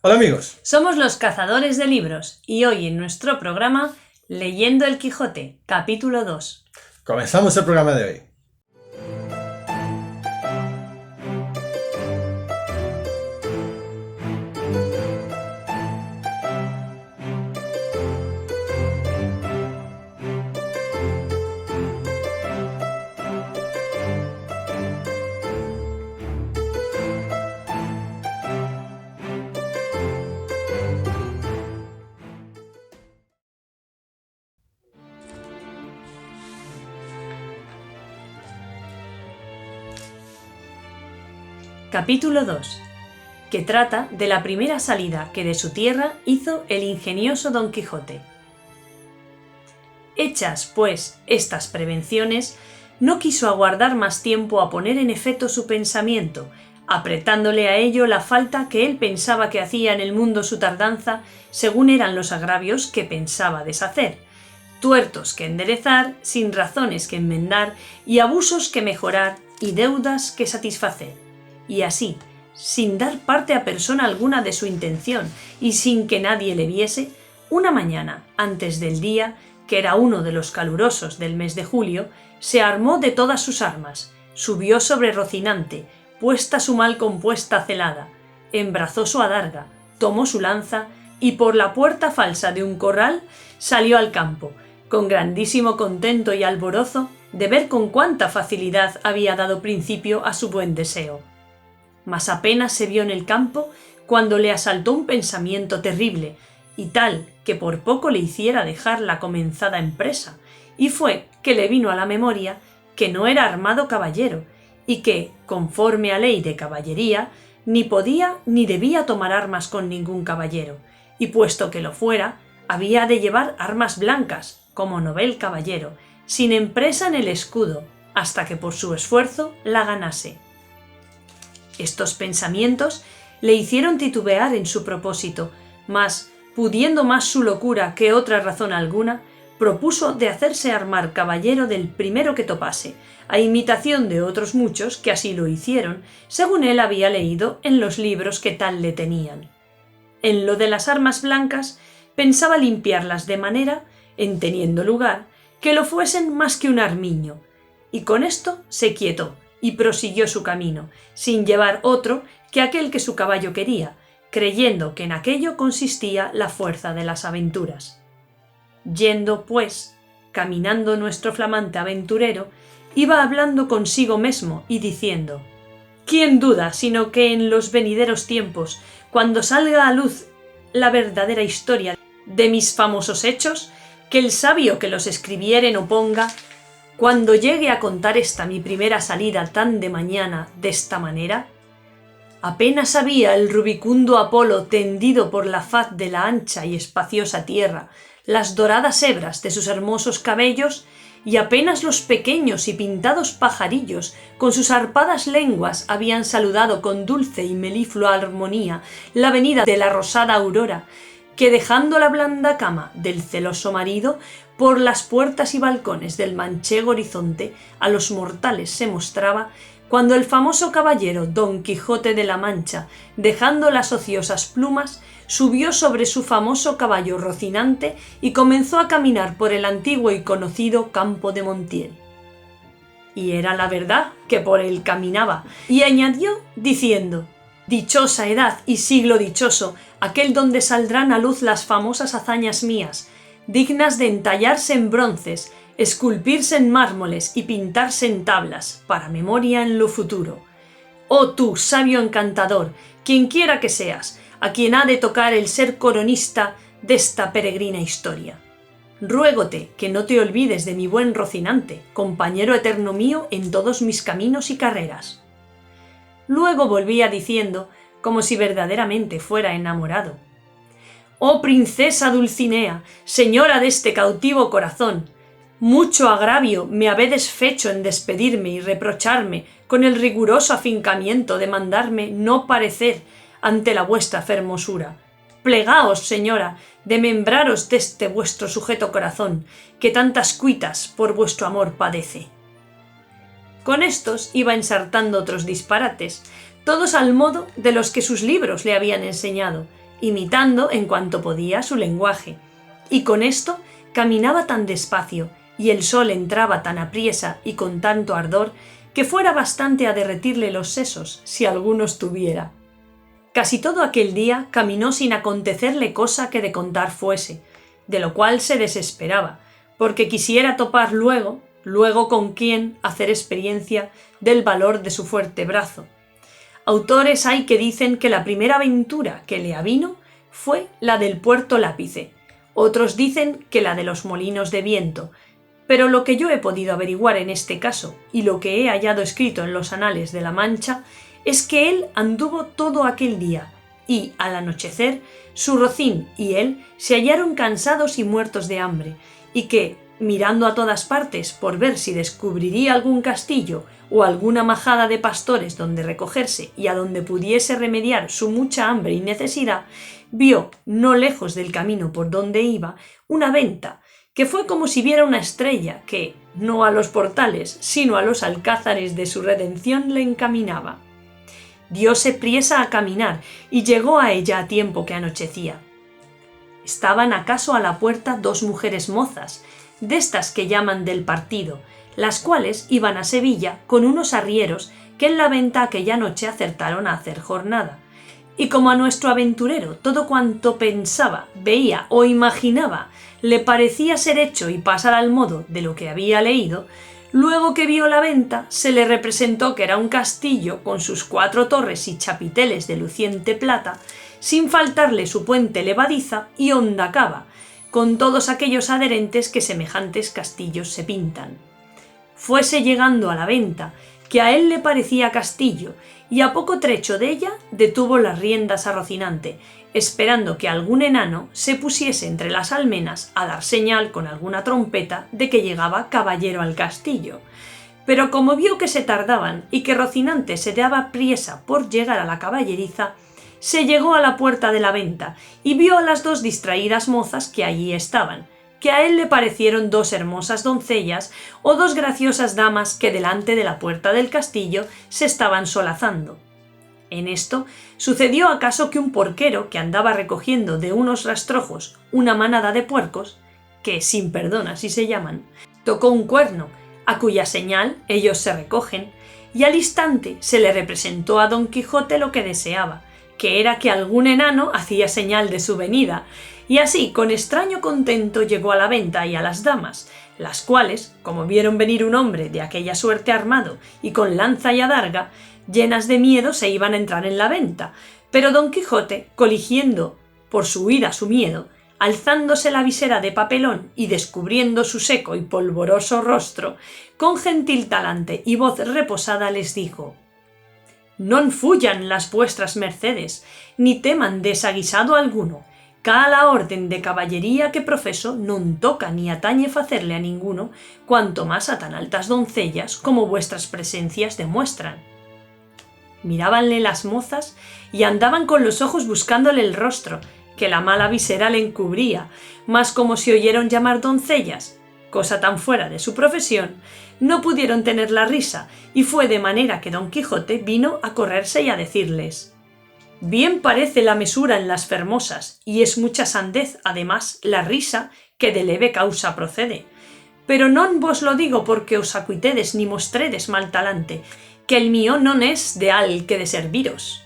Hola amigos, Somos los Cazadores de Libros y hoy en nuestro programa Leyendo el Quijote, capítulo 2. comenzamos el programa de hoy. Capítulo 2, que trata de la primera salida que de su tierra hizo el ingenioso Don Quijote. Hechas, pues, estas prevenciones, no quiso aguardar más tiempo a poner en efecto su pensamiento, apretándole a ello la falta que él pensaba que hacía en el mundo su tardanza, según eran los agravios que pensaba deshacer, tuertos que enderezar, sin razones que enmendar, y abusos que mejorar, y deudas que satisfacer. Y así, sin dar parte a persona alguna de su intención, y sin que nadie le viese, una mañana, antes del día, que era uno de los calurosos del mes de julio, se armó de todas sus armas, subió sobre Rocinante, puesta su mal compuesta celada, embrazó su adarga, tomó su lanza, y por la puerta falsa de un corral salió al campo, con grandísimo contento y alborozo de ver con cuánta facilidad había dado principio a su buen deseo. Mas apenas se vio en el campo cuando le asaltó un pensamiento terrible, y tal que por poco le hiciera dejar la comenzada empresa, y fue que le vino a la memoria que no era armado caballero, y que, conforme a ley de caballería, ni podía ni debía tomar armas con ningún caballero, y puesto que lo fuera, había de llevar armas blancas, como novel caballero, sin empresa en el escudo, hasta que por su esfuerzo la ganase. Estos pensamientos le hicieron titubear en su propósito, mas, pudiendo más su locura que otra razón alguna, propuso de hacerse armar caballero del primero que topase, a imitación de otros muchos que así lo hicieron, según él había leído en los libros que tal le tenían. En lo de las armas blancas, pensaba limpiarlas de manera, en teniendo lugar, que lo fuesen más que un armiño, y con esto se quietó y prosiguió su camino, sin llevar otro que aquel que su caballo quería, creyendo que en aquello consistía la fuerza de las aventuras. Yendo, pues, caminando nuestro flamante aventurero, iba hablando consigo mesmo y diciendo: ¿Quién duda sino que en los venideros tiempos, cuando salga a luz la verdadera historia de mis famosos hechos, que el sabio que los escribiere no ponga, cuando llegue a contar esta mi primera salida tan de mañana desta manera? Apenas había el rubicundo Apolo tendido por la faz de la ancha y espaciosa tierra las doradas hebras de sus hermosos cabellos, y apenas los pequeños y pintados pajarillos con sus arpadas lenguas habían saludado con dulce y meliflua armonía la venida de la rosada aurora, que dejando la blanda cama del celoso marido, por las puertas y balcones del manchego horizonte a los mortales se mostraba, cuando el famoso caballero Don Quijote de la Mancha, dejando las ociosas plumas, subió sobre su famoso caballo Rocinante y comenzó a caminar por el antiguo y conocido campo de Montiel. Y era la verdad que por él caminaba, y añadió diciendo: «Dichosa edad y siglo dichoso, aquel donde saldrán a luz las famosas hazañas mías, dignas de entallarse en bronces, esculpirse en mármoles y pintarse en tablas, para memoria en lo futuro. Oh tú, sabio encantador, quien quiera que seas, a quien ha de tocar el ser coronista de esta peregrina historia. Ruégote que no te olvides de mi buen Rocinante, compañero eterno mío en todos mis caminos y carreras». Luego volvía diciendo, como si verdaderamente fuera enamorado: «Oh princesa Dulcinea, señora de este cautivo corazón, mucho agravio me habedes fecho en despedirme y reprocharme con el riguroso afincamiento de mandarme no parecer ante la vuestra fermosura. Plegaos, señora, de membraros deste vuestro sujeto corazón, que tantas cuitas por vuestro amor padece». Con estos iba ensartando otros disparates, todos al modo de los que sus libros le habían enseñado, imitando en cuanto podía su lenguaje, y con esto caminaba tan despacio, y el sol entraba tan apriesa y con tanto ardor, que fuera bastante a derretirle los sesos, si algunos tuviera. Casi todo aquel día caminó sin acontecerle cosa que de contar fuese, de lo cual se desesperaba, porque quisiera topar luego con quién hacer experiencia del valor de su fuerte brazo. Autores hay que dicen que la primera aventura que le avino fue la del Puerto Lápice, otros dicen que la de los molinos de viento, pero lo que yo he podido averiguar en este caso y lo que he hallado escrito en los anales de la Mancha es que él anduvo todo aquel día y, al anochecer, su rocín y él se hallaron cansados y muertos de hambre, y que, mirando a todas partes por ver si descubriría algún castillo o alguna majada de pastores donde recogerse y a donde pudiese remediar su mucha hambre y necesidad, vio, no lejos del camino por donde iba, una venta, que fue como si viera una estrella que, no a los portales, sino a los alcázares de su redención le encaminaba. Dióse priesa a caminar y llegó a ella a tiempo que anochecía. Estaban acaso a la puerta dos mujeres mozas, destas que llaman del partido, las cuales iban a Sevilla con unos arrieros que en la venta aquella noche acertaron a hacer jornada. Y como a nuestro aventurero todo cuanto pensaba, veía o imaginaba le parecía ser hecho y pasar al modo de lo que había leído, luego que vio la venta se le representó que era un castillo con sus 4 torres y chapiteles de luciente plata, sin faltarle su puente levadiza y honda cava, con todos aquellos adherentes que semejantes castillos se pintan. Fuese llegando a la venta, que a él le parecía castillo, y a poco trecho de ella detuvo las riendas a Rocinante, esperando que algún enano se pusiese entre las almenas a dar señal con alguna trompeta de que llegaba caballero al castillo. Pero como vio que se tardaban y que Rocinante se daba priesa por llegar a la caballeriza, se llegó a la puerta de la venta y vio a las 2 distraídas mozas que allí estaban, que a él le parecieron 2 hermosas doncellas o 2 graciosas damas que delante de la puerta del castillo se estaban solazando. En esto sucedió acaso que un porquero que andaba recogiendo de unos rastrojos una manada de puercos, que sin perdón así se llaman, tocó un cuerno, a cuya señal ellos se recogen, y al instante se le representó a Don Quijote lo que deseaba, que era que algún enano hacía señal de su venida, y así con extraño contento llegó a la venta y a las damas, las cuales, como vieron venir un hombre de aquella suerte armado y con lanza y adarga, llenas de miedo se iban a entrar en la venta, pero Don Quijote, coligiendo por su huida su miedo, alzándose la visera de papelón y descubriendo su seco y polvoroso rostro, con gentil talante y voz reposada les dijo: «Non fuyan las vuestras mercedes, ni teman desaguisado alguno, ca la orden de caballería que profeso non toca ni atañe facerle a ninguno, cuanto más a tan altas doncellas como vuestras presencias demuestran». Mirábanle las mozas y andaban con los ojos buscándole el rostro, que la mala visera le encubría, mas como se oyeron llamar doncellas, cosa tan fuera de su profesión, no pudieron tener la risa, y fue de manera que Don Quijote vino a correrse y a decirles: «Bien parece la mesura en las fermosas, y es mucha sandez, además, la risa que de leve causa procede. Pero non vos lo digo porque os acuitedes ni mostredes mal talante, que el mío non es de al que de serviros».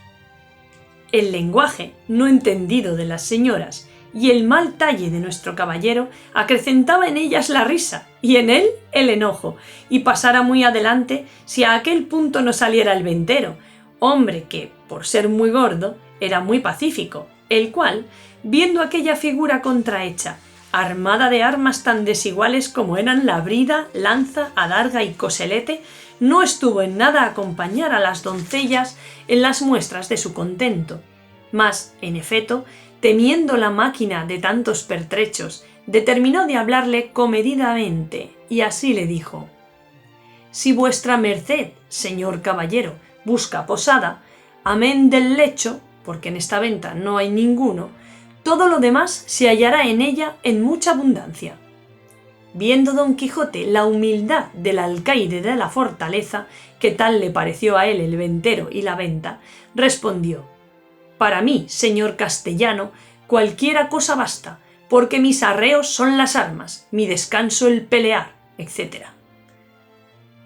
El lenguaje no entendido de las señoras y el mal talle de nuestro caballero acrecentaba en ellas la risa y en él el enojo, y pasara muy adelante si a aquel punto no saliera el ventero, hombre que, por ser muy gordo, era muy pacífico, el cual, viendo aquella figura contrahecha, armada de armas tan desiguales como eran la brida, lanza, adarga y coselete, no estuvo en nada a acompañar a las doncellas en las muestras de su contento, mas, en efeto, temiendo la máquina de tantos pertrechos, determinó de hablarle comedidamente, y así le dijo: «Si vuestra merced, señor caballero, busca posada, amén del lecho, porque en esta venta no hay ninguno, todo lo demás se hallará en ella en mucha abundancia». Viendo Don Quijote la humildad del alcaide de la fortaleza, que tal le pareció a él el ventero y la venta, respondió: Para mí, señor castellano, cualquiera cosa basta, porque mis arreos son las armas, mi descanso el pelear, etc.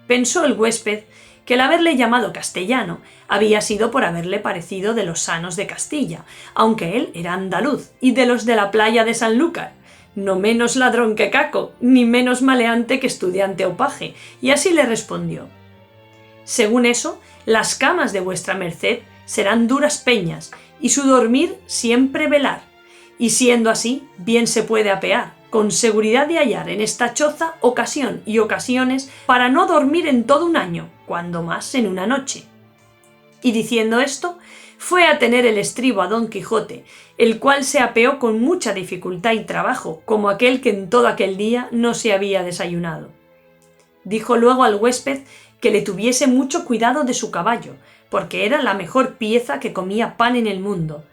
Pensó el huésped que el haberle llamado castellano había sido por haberle parecido de los sanos de Castilla, aunque él era andaluz y de los de la playa de Sanlúcar, no menos ladrón que Caco, ni menos maleante que estudiante o paje, y así le respondió: según eso, las camas de vuestra merced serán duras peñas, y su dormir siempre velar, y siendo así, bien se puede apear, con seguridad de hallar en esta choza ocasión y ocasiones para no dormir en todo un año, cuando más en una noche. Y diciendo esto, fue a tener el estribo a Don Quijote, el cual se apeó con mucha dificultad y trabajo, como aquel que en todo aquel día no se había desayunado. Dijo luego al huésped que le tuviese mucho cuidado de su caballo, porque era la mejor pieza que comía pan en el mundo.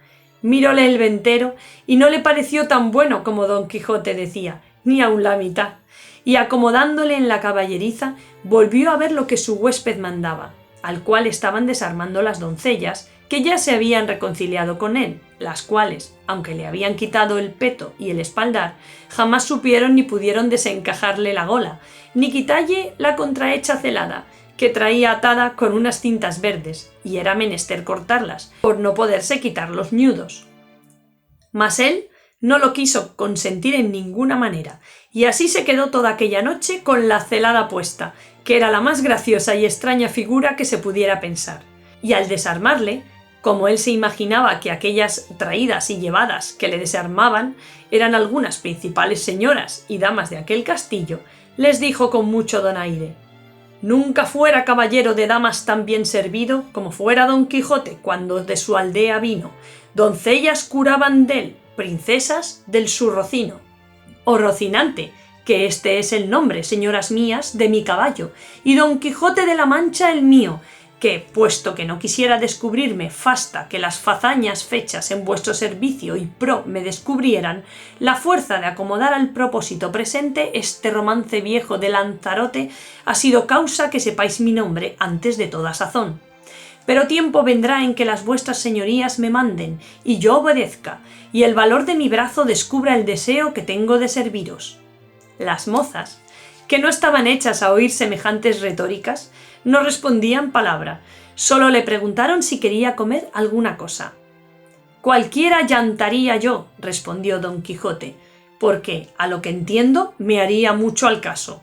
Miróle el ventero y no le pareció tan bueno como Don Quijote decía, ni aun la mitad, y acomodándole en la caballeriza, volvió a ver lo que su huésped mandaba, al cual estaban desarmando las doncellas, que ya se habían reconciliado con él, las cuales, aunque le habían quitado el peto y el espaldar, jamás supieron ni pudieron desencajarle la gola, ni quitalle la contrahecha celada, que traía atada con unas cintas verdes, y era menester cortarlas, por no poderse quitar los ñudos. Mas él no lo quiso consentir en ninguna manera, y así se quedó toda aquella noche con la celada puesta, que era la más graciosa y extraña figura que se pudiera pensar. Y al desarmarle, como él se imaginaba que aquellas traídas y llevadas que le desarmaban eran algunas principales señoras y damas de aquel castillo, les dijo con mucho donaire: nunca fuera caballero de damas tan bien servido como fuera Don Quijote cuando de su aldea vino. Doncellas curaban dél, princesas del su Rocino. O Rocinante, que este es el nombre, señoras mías, de mi caballo, y Don Quijote de la Mancha el mío, que, puesto que no quisiera descubrirme fasta que las fazañas fechas en vuestro servicio y pro me descubrieran, la fuerza de acomodar al propósito presente este romance viejo de Lanzarote ha sido causa que sepáis mi nombre antes de toda sazón. Pero tiempo vendrá en que las vuestras señorías me manden, y yo obedezca, y el valor de mi brazo descubra el deseo que tengo de serviros. Las mozas, que no estaban hechas a oír semejantes retóricas, no respondían palabra, solo le preguntaron si quería comer alguna cosa. Cualquiera llantaría yo, respondió Don Quijote, porque, a lo que entiendo, me haría mucho al caso.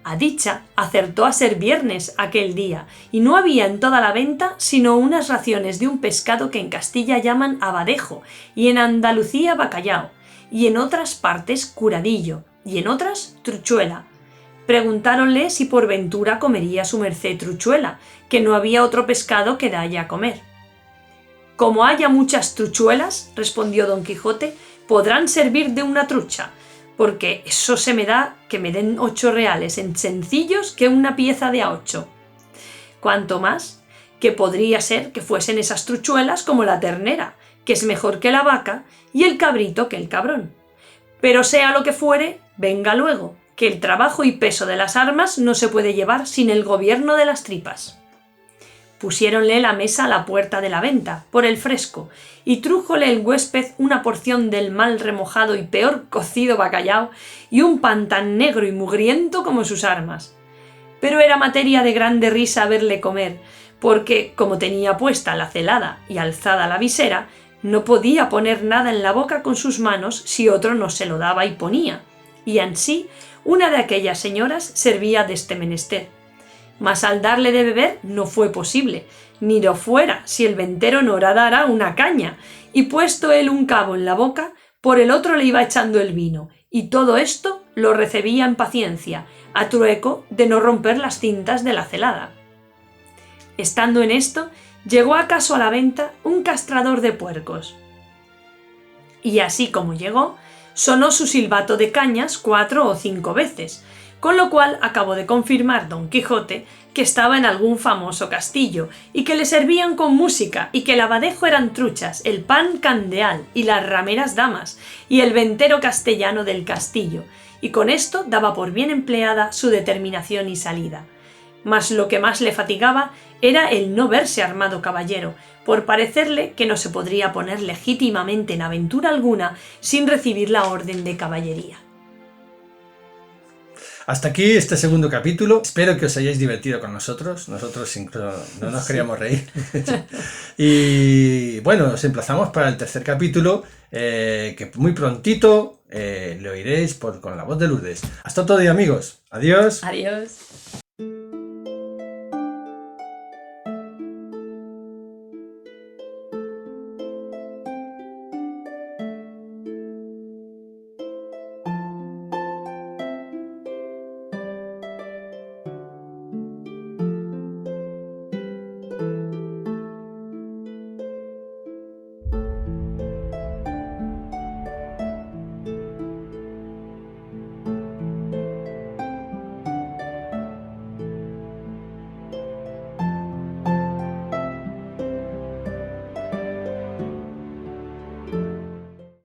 A dicha, acertó a ser viernes aquel día, y no había en toda la venta sino unas raciones de un pescado que en Castilla llaman abadejo, y en Andalucía bacallao, y en otras partes curadillo, y en otras truchuela. Preguntáronle si por ventura comería su merced truchuela, que no había otro pescado que dalle a comer. Como haya muchas truchuelas, respondió Don Quijote, podrán servir de una trucha, porque eso se me da que me den 8 reales en sencillos que una pieza de a 8. Cuanto más, que podría ser que fuesen esas truchuelas como la ternera, que es mejor que la vaca, y el cabrito que el cabrón. Pero sea lo que fuere, venga luego, que el trabajo y peso de las armas no se puede llevar sin el gobierno de las tripas. Pusiéronle la mesa a la puerta de la venta, por el fresco, y trújole el huésped una porción del mal remojado y peor cocido bacallao y un pan tan negro y mugriento como sus armas. Pero era materia de grande risa verle comer, porque, como tenía puesta la celada y alzada la visera, no podía poner nada en la boca con sus manos si otro no se lo daba y ponía, y ansí una de aquellas señoras servía de este menester. Mas al darle de beber no fue posible, ni lo fuera si el ventero no dara una caña, y puesto él un cabo en la boca, por el otro le iba echando el vino, y todo esto lo recebía en paciencia, a trueco de no romper las cintas de la celada. Estando en esto, llegó acaso a la venta un castrador de puercos. Y así como llegó, sonó su silbato de cañas 4 o 5 veces, con lo cual acabó de confirmar Don Quijote que estaba en algún famoso castillo, y que le servían con música, y que el abadejo eran truchas, el pan candeal, y las rameras damas, y el ventero castellano del castillo, y con esto daba por bien empleada su determinación y salida. mas lo que más le fatigaba era el no verse armado caballero, por parecerle que no se podría poner legítimamente en aventura alguna sin recibir la orden de caballería. Hasta aquí este segundo capítulo. Espero que os hayáis divertido con nosotros. Nosotros incluso no nos queríamos reír. Y bueno, os emplazamos para el tercer capítulo, que muy prontito lo oiréis con la voz de Lourdes. Hasta otro día, amigos. Adiós. Adiós.